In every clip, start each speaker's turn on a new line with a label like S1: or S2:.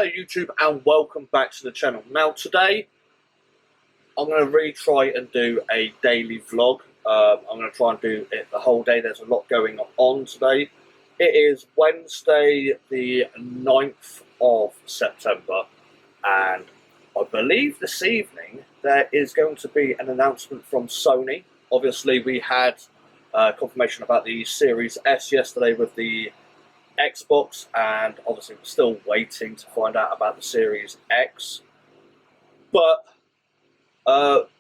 S1: Hello YouTube and welcome back to the channel. Now today I'm going to really try and do a daily vlog. I'm going to try and do it the whole day. There's a lot going on today. It is Wednesday the 9th of September and I believe this evening there is going to be an announcement from Sony. Obviously we had confirmation about the Series S yesterday with the Xbox, and obviously we're still waiting to find out about the Series X. But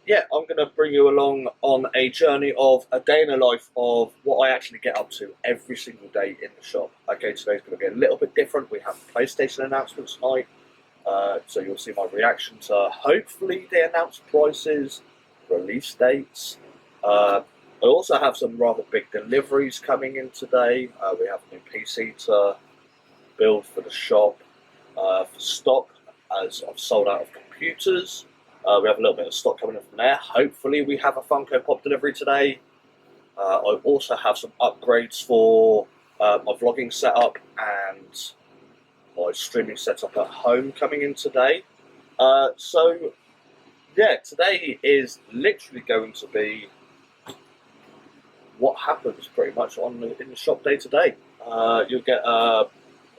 S1: yeah, I'm going to bring you along on a journey of a day in the life of what I actually get up to every single day in the shop. Okay, today's going to be a little bit different. We have PlayStation announcements tonight, so you'll see my reaction to hopefully the announced prices, release dates. I also have some rather big deliveries coming in today. We have a new PC to build for the shop for stock, as I've sold out of computers. We have a little bit of stock coming in from there. Hopefully we have a Funko Pop delivery today. I also have some upgrades for my vlogging setup and my streaming setup at home coming in today. So yeah, today is literally going to be what happens pretty much in the shop day to day. You'll get a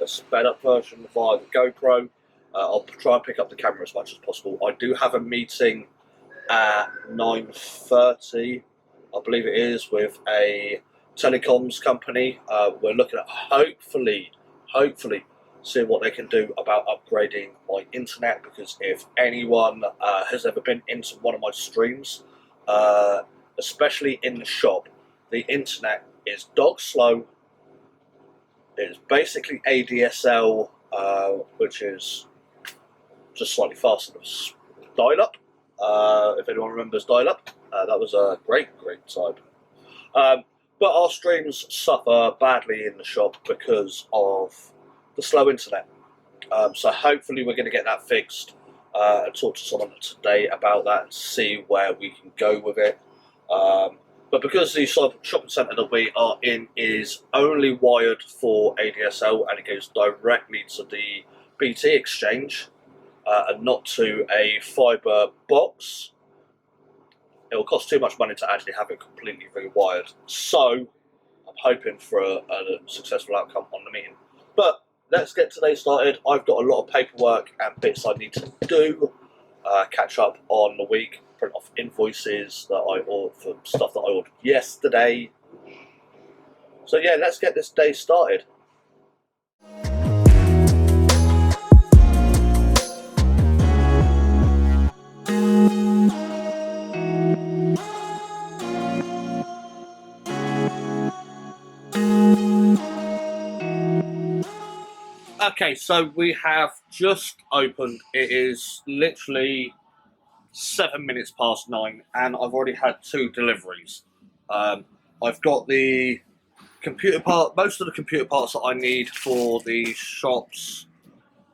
S1: sped up version via the GoPro. I'll try and pick up the camera as much as possible. I do have a meeting at 9:30, I believe it is, with a telecoms company. We're looking at hopefully seeing what they can do about upgrading my internet, because if anyone has ever been into one of my streams, especially in the shop, the internet is dog slow. It's basically ADSL, which is just slightly faster than dial-up. If anyone remembers dial-up, that was a great time. But our streams suffer badly in the shop because of the slow internet. So hopefully we're going to get that fixed and talk to someone today about that and see where we can go with it. But because the shopping centre that we are in is only wired for ADSL and it goes directly to the BT exchange and not to a fibre box, it will cost too much money to actually have it completely rewired. So I'm hoping for a successful outcome on the meeting. But let's get today started. I've got a lot of paperwork and bits I need to do. Catch up on the week, print off invoices that I ordered for stuff that I ordered yesterday. So yeah, let's get this day started. Okay, so we have just opened. It is literally 7 minutes past 9 and I've already had 2 deliveries. I've got the computer part, most of the computer parts that I need for the shops,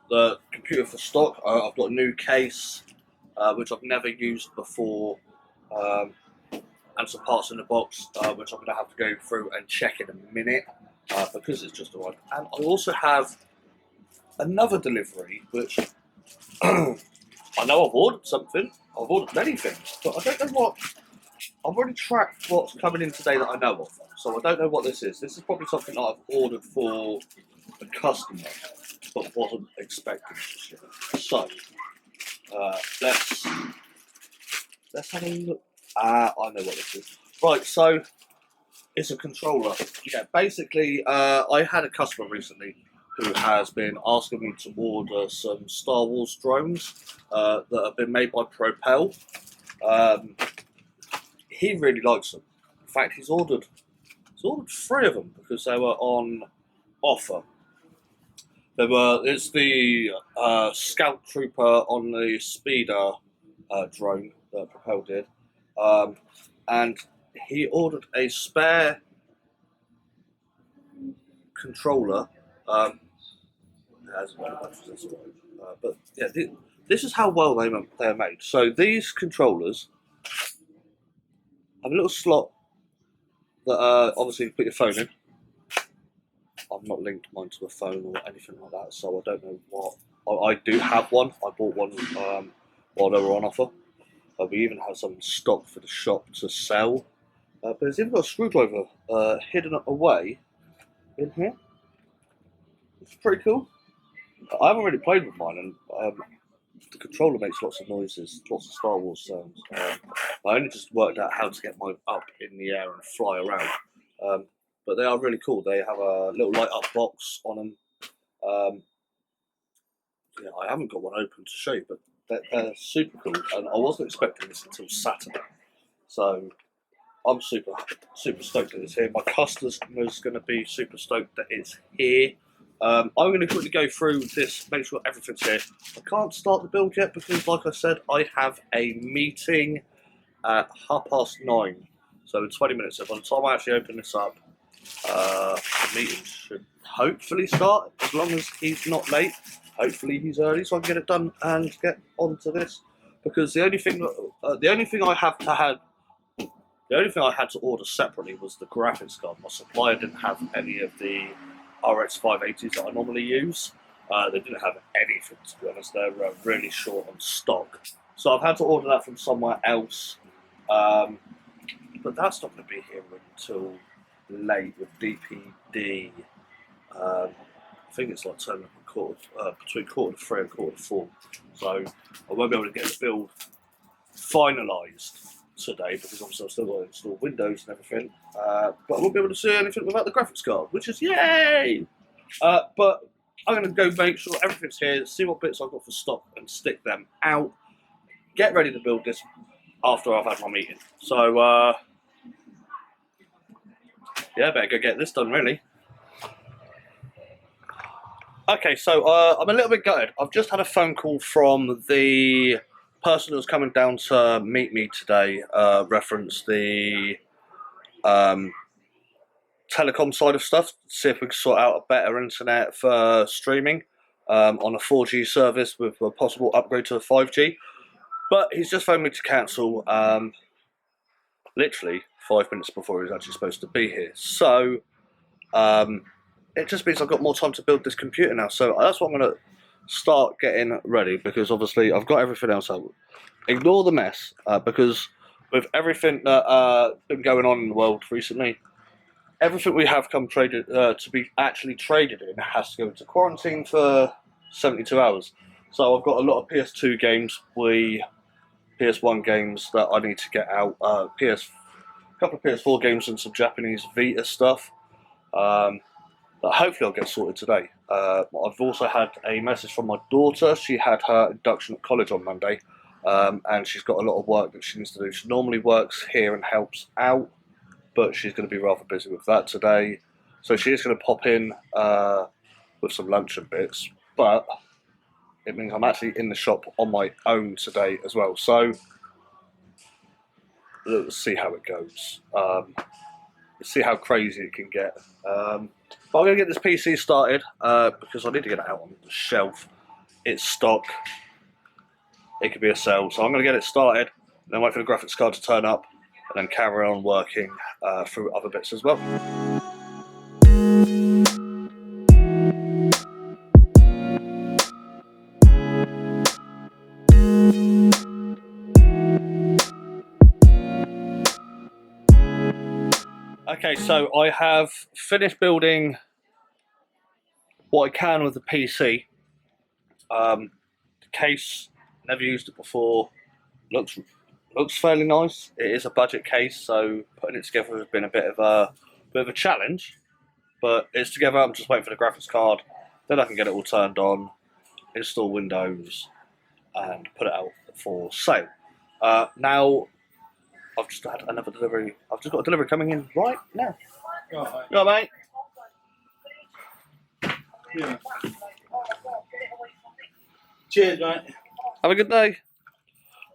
S1: the computer for stock. I've got a new case, which I've never used before, and some parts in the box, which I'm going to have to go through and check in a minute, because it's just arrived. And I also have another delivery, which I know I've ordered something. I've ordered many things, but I don't know what. I've already tracked what's coming in today that I know of, so I don't know what this is. This is probably something that I've ordered for a customer, but wasn't expecting this year. So let's have a look. I know what this is. Right, so it's a controller. Yeah, basically, I had a customer recently who has been asking me to order some Star Wars drones that have been made by Propel. He really likes them. In fact, he's ordered 3 of them because they were on offer. It's the Scout Trooper on the Speeder drone that Propel did, and he ordered a spare controller. But yeah, this is how well they're made. So these controllers have a little slot that obviously you put your phone in. I've not linked mine to a phone or anything like that, so I don't know what I do have one. I bought one while they were on offer. We even have some in stock for the shop to sell. But it's even got a screwdriver hidden away in here. It's pretty cool. I haven't really played with mine, and the controller makes lots of noises, lots of Star Wars sounds. I only just worked out how to get mine up in the air and fly around. But they are really cool. They have a little light up box on them. Yeah, I haven't got one open to show you, but they're super cool. And I wasn't expecting this until Saturday. So I'm super stoked that it's here. My customer's going to be super stoked that it's here. I'm going to quickly go through this, make sure everything's here. I can't start the build yet because, like I said, I have a meeting at 9:30. So in 20 minutes, so by the time I actually open this up, the meeting should hopefully start, as long as he's not late. Hopefully he's early, so I can get it done and get onto this. Because the only thing I had to order separately was the graphics card. My supplier didn't have any of the RX 580s that I normally use. They didn't have anything, to be honest. They're really short on stock. So I've had to order that from somewhere else. But that's not going to be here until late with DPD. I think it's like turning up between 2:45 and 4:45. So I won't be able to get the build finalised today because obviously I've still got to install Windows and everything. But I won't be able to see anything without the graphics card, which is yay! But I'm going to go make sure everything's here, see what bits I've got for stock and stick them out. Get ready to build this after I've had my meeting. So yeah, better go get this done really. Okay, so I'm a little bit gutted. I've just had a phone call from the person who's coming down to meet me today, reference the telecom side of stuff, see if we can sort out a better internet for streaming on a 4G service with a possible upgrade to a 5G. But he's just phoned me to cancel literally 5 minutes before he was actually supposed to be here. So it just means I've got more time to build this computer now. So that's what I'm going to start getting ready, because obviously I've got everything else out. Ignore the mess, because with everything that been going on in the world recently, everything we have come traded to be actually traded in has to go into quarantine for 72 hours. So I've got a lot of PS2 games, PS1 games that I need to get out, a couple of PS4 games and some Japanese Vita stuff. That hopefully I'll get sorted today. I've also had a message from my daughter. She had her induction at college on Monday, and she's got a lot of work that she needs to do. She normally works here and helps out, but she's going to be rather busy with that today. So she is going to pop in with some lunch and bits, but it means I'm actually in the shop on my own today as well. So let's see how it goes. See how crazy it can get. But I'm going to get this PC started because I need to get it out on the shelf. It's stock. It could be a sale. So I'm going to get it started, and then wait for the graphics card to turn up, and then carry on working through other bits as well. Okay, so I have finished building what I can with the PC. The case, never used it before, looks fairly nice. It is a budget case, so putting it together has been a bit of a challenge. But it's together. I'm just waiting for the graphics card, then I can get it all turned on, install Windows, and put it out for sale. Now I've just had another delivery. I've just got a delivery coming in right now.
S2: Right.
S1: You all right, mate?
S2: Yeah. Cheers, mate.
S1: Have a good day.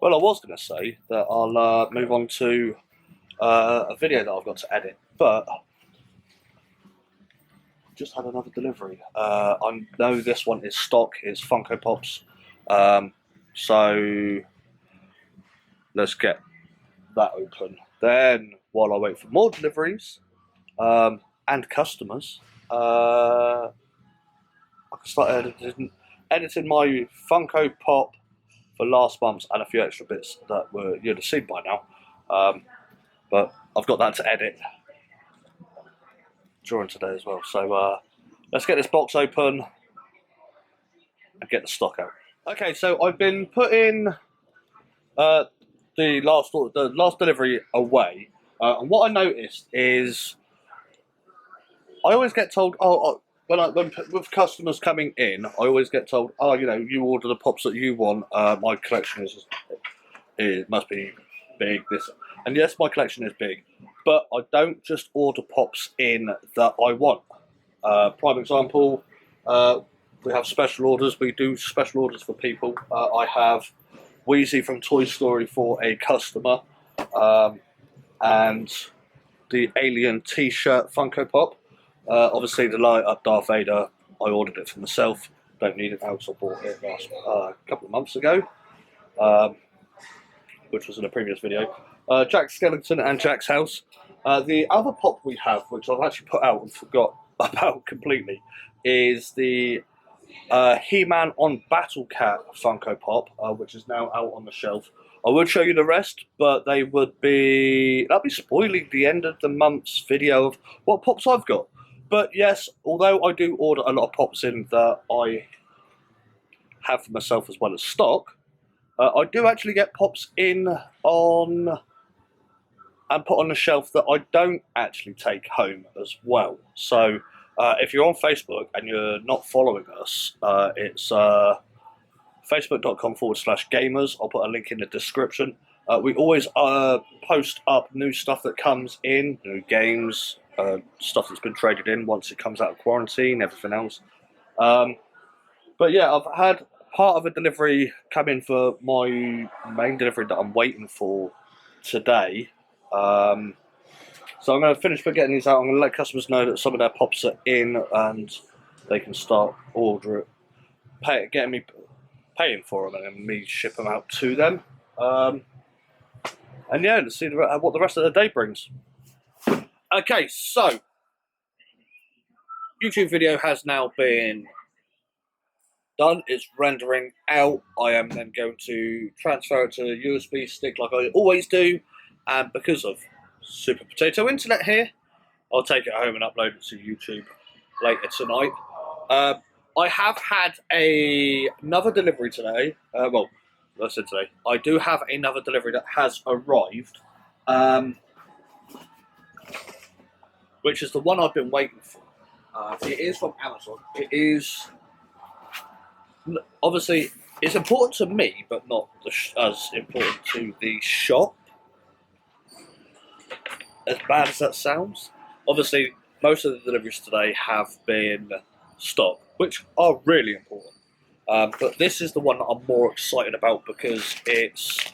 S1: Well, I was going to say that I'll move on to a video that I've got to edit, but I've just had another delivery. I know this one is stock, it's Funko Pops, so let's get that open. Then, while I wait for more deliveries and customers, I can start editing my Funko Pop for last month's and a few extra bits that you'd have seen by now. But I've got that to edit during today as well. So let's get this box open and get the stock out. Okay, so I've been putting the last delivery away, and what I noticed is I always get told, with customers coming in, I always get told, oh, you know, you order the pops that you want. My collection it must be big. This, and yes, my collection is big, but I don't just order pops in that I want. Prime example, we have special orders. We do special orders for people. I have Wheezy from Toy Story for a customer, and the Alien T-shirt Funko Pop. Obviously, the light up Darth Vader, I ordered it for myself. Don't need it now because I bought it last couple of months ago, which was in a previous video. Jack's Skeleton and Jack's House. The other pop we have, which I've actually put out and forgot about completely, is the He-Man on Battle Cat Funko Pop, which is now out on the shelf. I would show you the rest, but that'd be spoiling the end of the month's video of what pops I've got. But yes, although I do order a lot of pops in that I have for myself as well as stock, I do actually get pops in on and put on the shelf that I don't actually take home as well. So if you're on Facebook and you're not following us, it's facebook.com/gamers. I'll put a link in the description. We always post up new stuff that comes in, new games, stuff that's been traded in once it comes out of quarantine, everything else. But yeah, I've had part of a delivery come in for my main delivery that I'm waiting for today. So I'm going to finish by getting these out. I'm going to let customers know that some of their pops are in and they can start ordering, paying for them, and then me ship them out to them. And yeah, let's see what the rest of the day brings. Okay, so YouTube video has now been done. It's rendering out. I am then going to transfer it to a USB stick like I always do, and because of Super Potato Internet here, I'll take it home and upload it to YouTube later tonight. I have had another delivery today. Well, I said today. I do have another delivery that has arrived, which is the one I've been waiting for. It is from Amazon. It is obviously it's important to me, but not as important to the shop. As bad as that sounds, obviously most of the deliveries today have been stock, which are really important. But this is the one that I'm more excited about because it's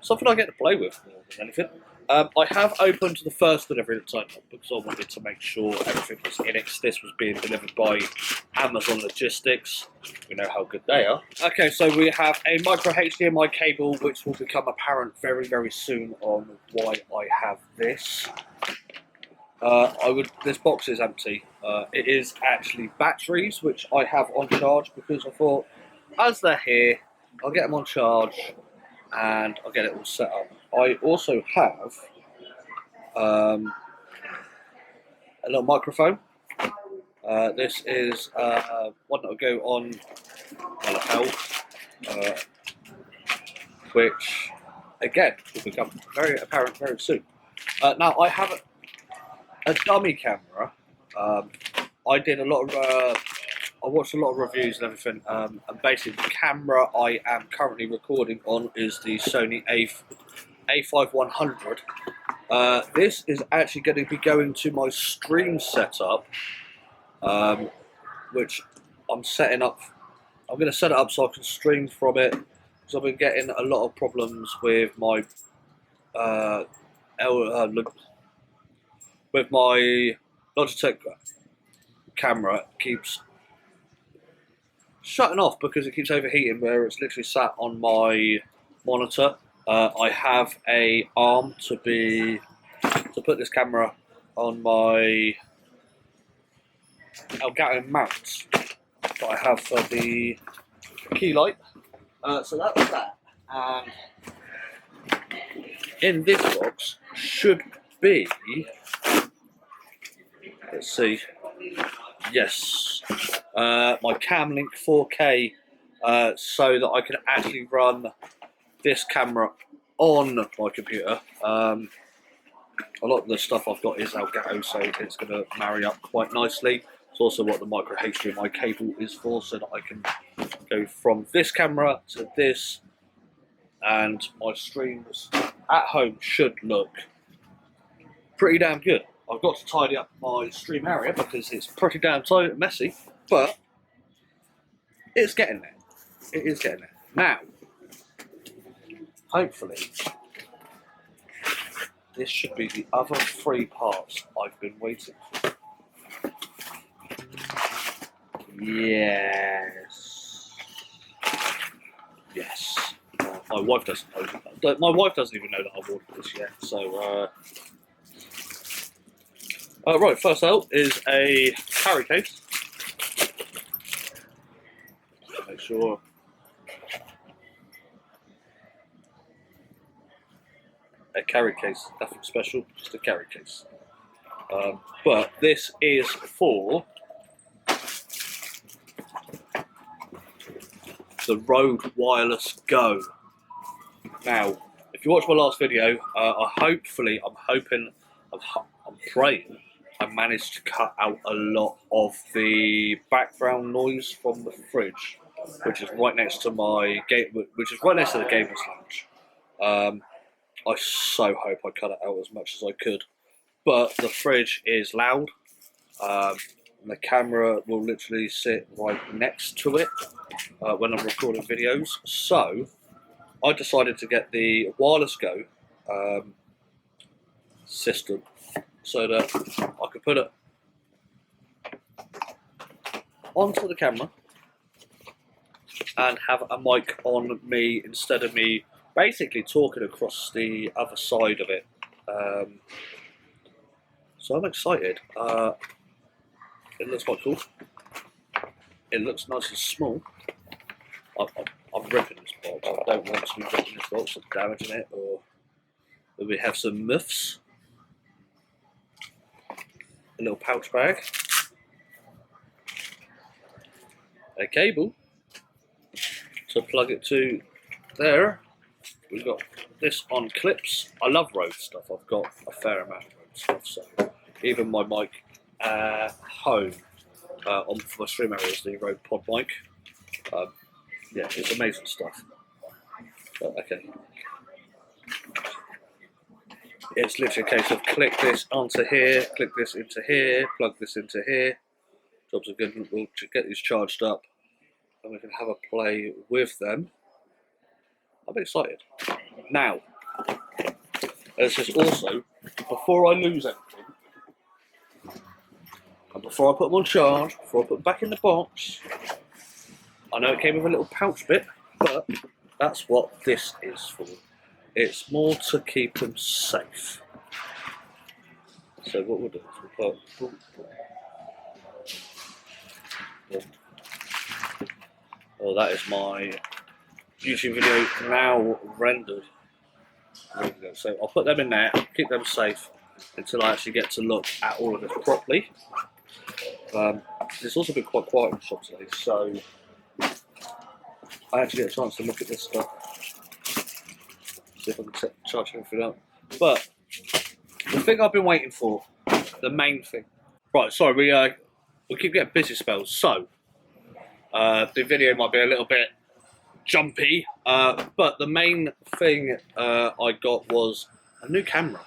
S1: something I get to play with more than anything. I have opened the first delivery that turned up because I wanted to make sure everything was in it. This was being delivered by Amazon Logistics. We know how good they are. Okay, so we have a micro HDMI cable, which will become apparent very, very soon on why I have this. This box is empty. It is actually batteries, which I have on charge because I thought, as they're here, I'll get them on charge and I'll get it all set up. I also have a little microphone. This is one that will go on a health, which again will become very apparent very soon. Now I have a dummy camera. I did a lot of. I watched a lot of reviews and everything, and basically the camera I am currently recording on is the Sony A5100. This is actually going to be going to my stream setup, which I'm setting up. I'm going to set it up so I can stream from it, because I've been getting a lot of problems with my Logitech camera. It keeps shutting off because it keeps overheating where it's literally sat on my monitor. I have a arm to put this camera on my Elgato mount that I have for the key light. So that's that. And in this box should be, let's see, yes, my Camlink 4K, so that I can actually run this camera on my computer. A lot of the stuff I've got is Elgato, so it's going to marry up quite nicely. It's also what the micro HDMI cable is for, so that I can go from this camera to this, and my streams at home should look pretty damn good. I've got to tidy up my stream area because it's pretty damn messy, but it's getting there. It is getting there. Now, hopefully, this should be the other 3 parts I've been waiting for. Yes. Yes. My wife doesn't know. My wife doesn't even know that I've ordered this yet. So, right. First out is a carry case. Make sure. A carry case, nothing special, just a carry case. But this is for the Rode Wireless Go. Now, if you watch my last video, I'm praying I managed to cut out a lot of the background noise from the fridge, which is right next to my the Gamers Lounge. I so hope I cut it out as much as I could, but the fridge is loud. And the camera will literally sit right next to it when I'm recording videos. So I decided to get the Wireless Go system so that I could put it onto the camera and have a mic on me instead of me basically talking across the other side of it. So I'm excited. It looks quite cool. It looks nice and small. I'm ripping this box. I don't want to be ripping this box or damaging it, or we have some muffs. A little pouch bag. A cable to plug it to there. We've got this on clips. I love Rode stuff. I've got a fair amount of Rode stuff, so even my mic home on for my stream area is the Rode Pod mic. Yeah, it's amazing stuff. But, okay. It's literally a case of click this onto here, click this into here, plug this into here. Jobs are good. We'll get these charged up and we can have a play with them. I'm excited. Now, this is also, before I lose anything, and before I put them on charge, before I put them back in the box, I know it came with a little pouch bit, but that's what this is for. It's more to keep them safe. So what we'll do is we'll put... Oh, that is my YouTube video now rendered. So I'll put them in there, keep them safe until I actually get to look at all of this properly. It's also been quite quiet in the shop today, so I actually get a chance to look at this stuff. See if I can charge everything up. But the thing I've been waiting for, the main thing. Right, sorry, we keep getting busy spells, so the video might be a little bit jumpy, but the main thing I got was a new camera,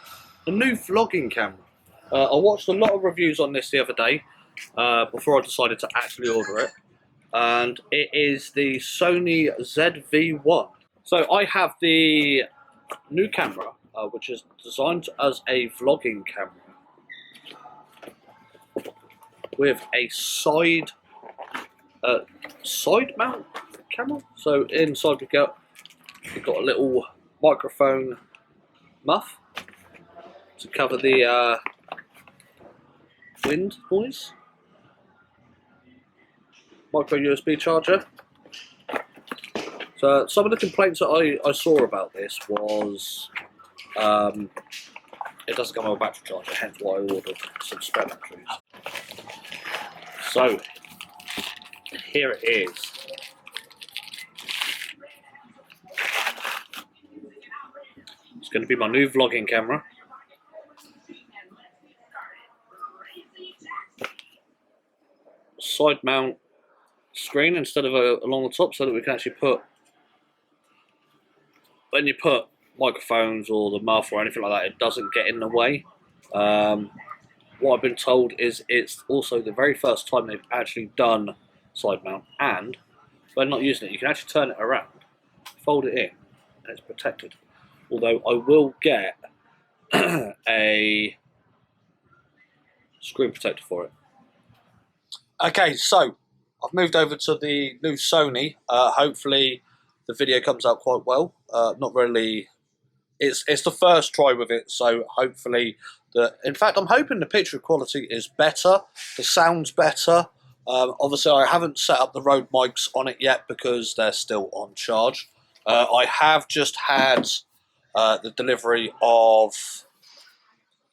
S1: a new vlogging camera. I watched a lot of reviews on this the other day before I decided to actually order it, and it is the Sony ZV-1. So I have the new camera, which is designed as a vlogging camera with a side mount camera. So inside we've got a little microphone muff to cover the wind noise. Micro USB charger, So some of the complaints that I saw about this was it doesn't come with a battery charger, hence why I ordered some spare batteries. So here it is. It's going to be my new vlogging camera. Side mount screen instead of along the top, so that we can actually put, when you put microphones or the muff or anything like that, it doesn't get in the way. What I've been told is it's also the very first time they've actually done side mount, and when not using it, you can actually turn it around, fold it in, and it's protected. Although I will get a screen protector for it. Okay, so I've moved over to the new Sony. Hopefully the video comes out quite well. Not really. It's the first try with it, so hopefully in fact, I'm hoping the picture quality is better. The sound's better. Obviously, I haven't set up the Rode mics on it yet because they're still on charge. I have just had the delivery of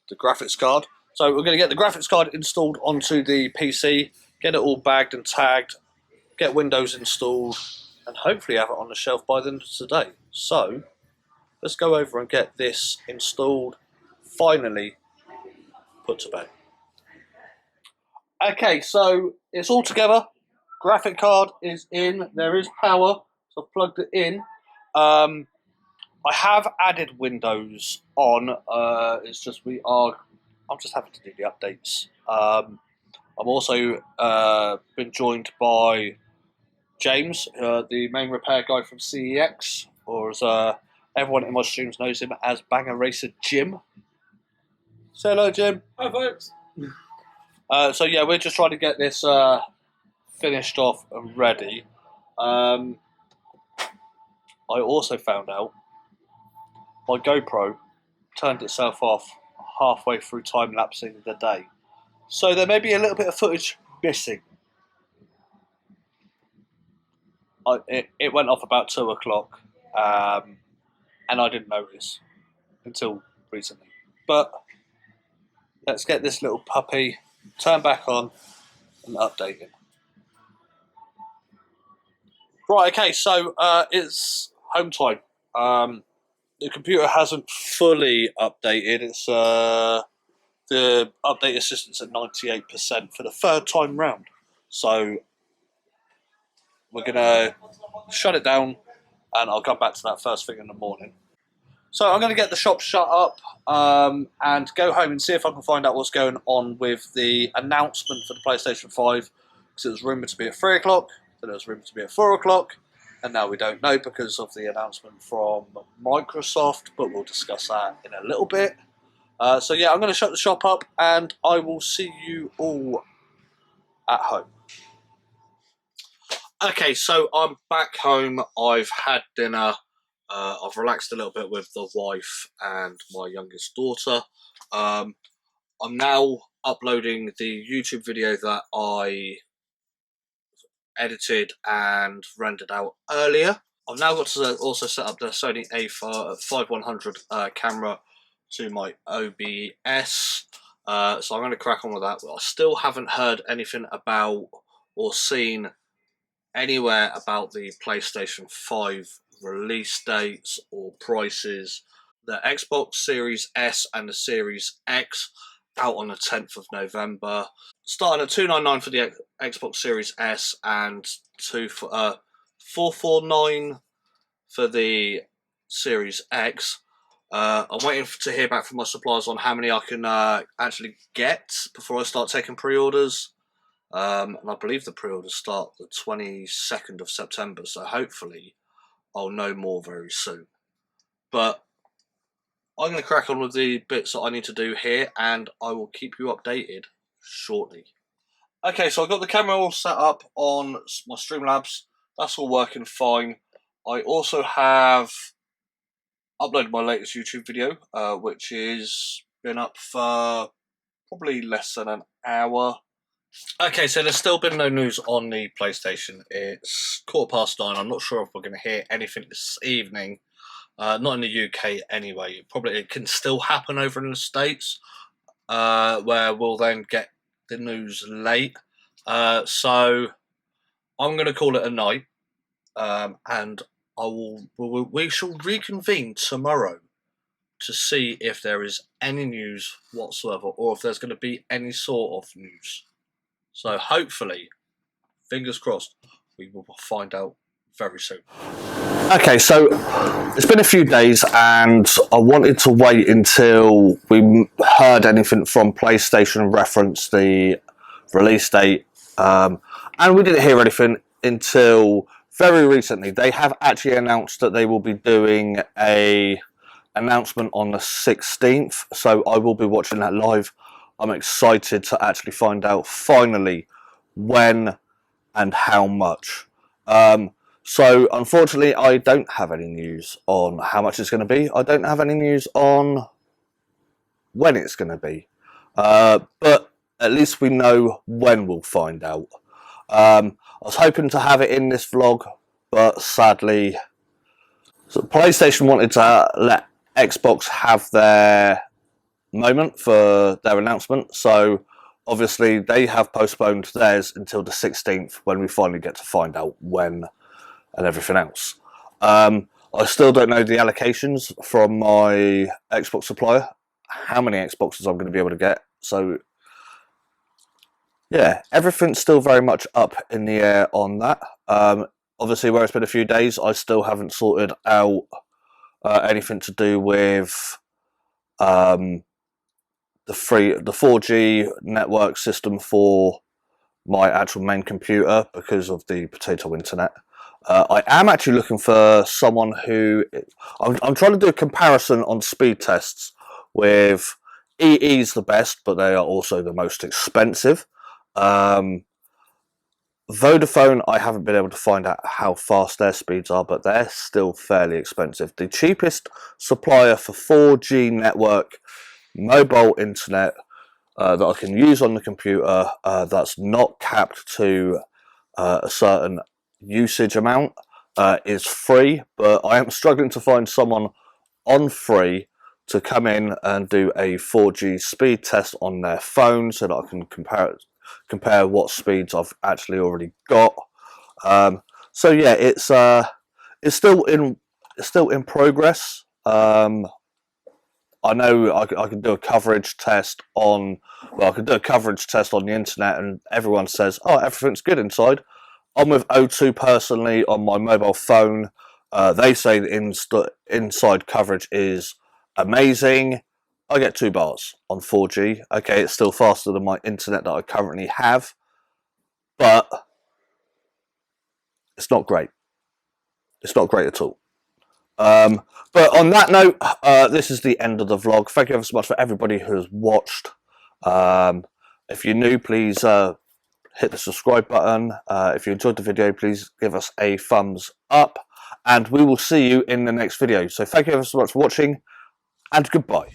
S1: the graphics card. So we're going to get the graphics card installed onto the PC, get it all bagged and tagged, get Windows installed, and hopefully have it on the shelf by the end of today. So let's go over and get this installed, finally put to bed. Okay, so it's all together. Graphic card is in. There is power, so I've plugged it in. I have added Windows on. It's just I'm just having to do the updates. I'm also been joined by James, the main repair guy from CEX, or as everyone in my streams knows him as Banger Racer Jim. Say hello, Jim.
S2: Hi, folks.
S1: So yeah, we're just trying to get this finished off and ready. I also found out my GoPro turned itself off halfway through time-lapsing the day. So there may be a little bit of footage missing. It went off about 2 o'clock, and I didn't notice until recently. But let's get this little puppy turned back on and updated. Right, okay, so it's home time. The computer hasn't fully updated. It's the update assistance at 98% for the third time round. So we're gonna shut it down, and I'll come back to that first thing in the morning. So I'm going to get the shop shut up and go home and see if I can find out what's going on with the announcement for the PlayStation 5, because it was rumoured to be at 3 o'clock, then it was rumoured to be at 4 o'clock, and now we don't know because of the announcement from Microsoft, but we'll discuss that in a little bit. So yeah, I'm going to shut the shop up, and I will see you all at home. Okay, so I'm back home. I've had dinner. I've relaxed a little bit with the wife and my youngest daughter. I'm now uploading the YouTube video that I edited and rendered out earlier. I've now got to also set up the Sony A5100 camera to my OBS. So I'm going to crack on with that. But I still haven't heard anything about or seen anywhere about the PlayStation 5 release dates or prices. The Xbox Series S and the Series X out on the 10th of November. Starting at $299 for the Xbox Series S and $449 for the Series X. I'm waiting to hear back from my suppliers on how many I can actually get before I start taking pre-orders. And I believe the pre-orders start the 22nd of September, so hopefully I'll know more very soon. But I'm going to crack on with the bits that I need to do here, and I will keep you updated shortly. Okay, so I've got the camera all set up on my Streamlabs. That's all working fine. I also have uploaded my latest YouTube video, which has been up for probably less than an hour. Okay, so there's still been no news on the PlayStation. It's 9:15. I'm not sure if we're going to hear anything this evening. Not in the UK anyway. Probably it can still happen over in the States, where we'll then get the news late. So I'm going to call it a night, and we shall reconvene tomorrow to see if there is any news whatsoever, or if there's going to be any sort of news. So hopefully, fingers crossed, we will find out very soon. Okay, so it's been a few days and I wanted to wait until we heard anything from PlayStation reference the release date, and we didn't hear anything until very recently. They have actually announced that they will be doing a announcement on the 16th, so I will be watching that live. I'm excited to actually find out finally when and how much. So unfortunately I don't have any news on how much it's going to be. I don't have any news on when it's going to be, but at least we know when we'll find out. I was hoping to have it in this vlog, but sadly, so PlayStation wanted to let Xbox have their moment for their announcement, so obviously they have postponed theirs until the 16th, when we finally get to find out when and everything else. I still don't know the allocations from my Xbox supplier, how many Xboxes I'm going to be able to get, so yeah, everything's still very much up in the air on that. Obviously, where it's been a few days, I still haven't sorted out anything to do with the 4G network system for my actual main computer because of the potato internet. I am actually looking for someone who... I'm trying to do a comparison on speed tests with EE's the best, but they are also the most expensive. Vodafone, I haven't been able to find out how fast their speeds are, but they're still fairly expensive. The cheapest supplier for 4G network mobile internet that I can use on the computer that's not capped to a certain usage amount is free, but I am struggling to find someone on free to come in and do a 4G speed test on their phone so that I can compare what speeds I've actually already got. So yeah, it's still in progress. I know I can do a coverage test on, well, I can do a coverage test on the internet and everyone says, oh, everything's good inside. I'm with O2 personally on my mobile phone. They say the inside coverage is amazing. I get 2 bars on 4G. Okay, it's still faster than my internet that I currently have, but it's not great. It's not great at all. But on that note, this is the end of the vlog. Thank you ever so much for everybody who has watched. If you're new, please hit the subscribe button. If you enjoyed the video, please give us a thumbs up, and we will see you in the next video. So thank you ever so much for watching, and goodbye.